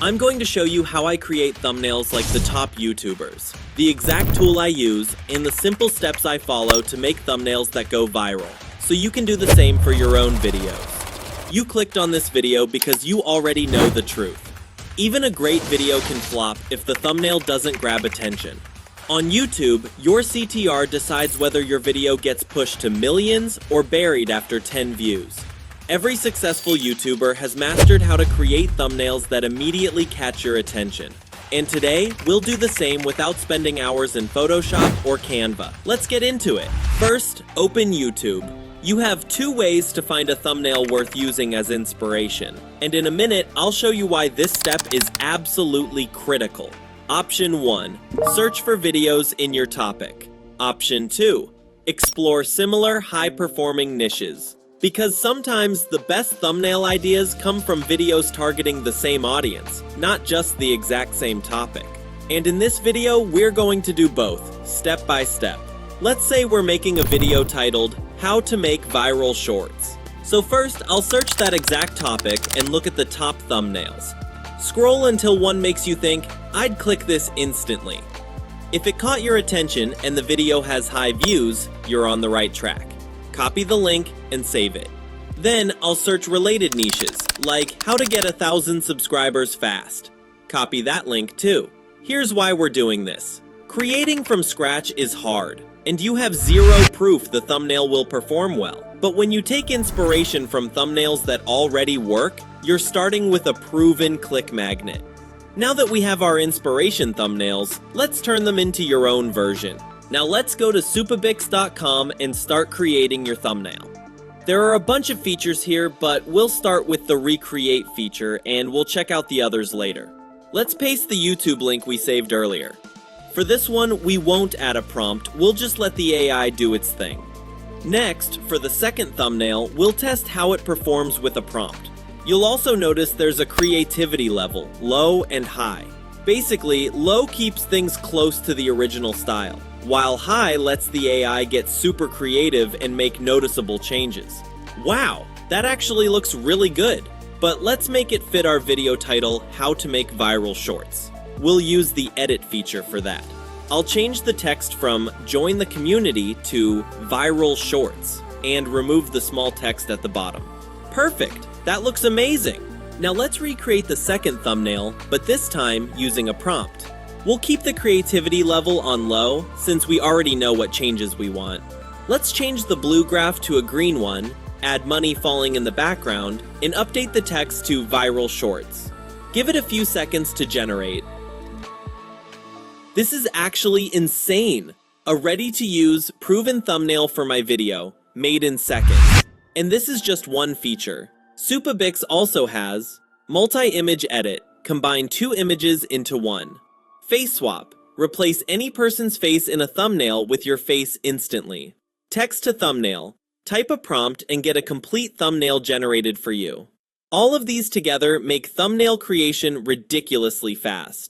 I'm going to show you how I create thumbnails like the top YouTubers, the exact tool I use, and the simple steps I follow to make thumbnails that go viral, so you can do the same for your own videos. You clicked on this video because you already know the truth. Even a great video can flop if the thumbnail doesn't grab attention. On YouTube, your CTR decides whether your video gets pushed to millions or buried after 10 views. Every successful YouTuber has mastered how to create thumbnails that immediately catch your attention. And today, we'll do the same without spending hours in Photoshop or Canva. Let's get into it. First, open YouTube. You have two ways to find a thumbnail worth using as inspiration. And in a minute, I'll show you why this step is absolutely critical. Option 1. Search for videos in your topic. Option 2. Explore similar high-performing niches. Because sometimes the best thumbnail ideas come from videos targeting the same audience, not just the exact same topic. And in this video, we're going to do both, step by step. Let's say we're making a video titled, How to Make Viral Shorts. So first, I'll search that exact topic and look at the top thumbnails. Scroll until one makes you think, I'd click this instantly. If it caught your attention and the video has high views, you're on the right track. Copy the link and save it. Then I'll search related niches, like how to get 1,000 subscribers fast. Copy that link too. Here's why we're doing this. Creating from scratch is hard, and you have zero proof the thumbnail will perform well. But when you take inspiration from thumbnails that already work, you're starting with a proven click magnet. Now that we have our inspiration thumbnails, let's turn them into your own version. Now let's go to supabix.com and start creating your thumbnail. There are a bunch of features here, but we'll start with the recreate feature and we'll check out the others later. Let's paste the YouTube link we saved earlier. For this one, we won't add a prompt, we'll just let the AI do its thing. Next, for the second thumbnail, we'll test how it performs with a prompt. You'll also notice there's a creativity level, low and high. Basically, low keeps things close to the original style, while high lets the AI get super creative and make noticeable changes. Wow, that actually looks really good. But let's make it fit our video title, How to Make Viral Shorts. We'll use the edit feature for that. I'll change the text from Join the Community to Viral Shorts and remove the small text at the bottom. Perfect, that looks amazing. Now let's recreate the second thumbnail, but this time using a prompt. We'll keep the creativity level on low since we already know what changes we want. Let's change the blue graph to a green one, add money falling in the background, and update the text to Viral Shorts. Give it a few seconds to generate. This is actually insane! A ready-to-use, proven thumbnail for my video, made in seconds. And this is just one feature. Supabix also has multi-image edit, combine two images into one. Face swap, replace any person's face in a thumbnail with your face instantly. Text to thumbnail, type a prompt and get a complete thumbnail generated for you. All of these together make thumbnail creation ridiculously fast.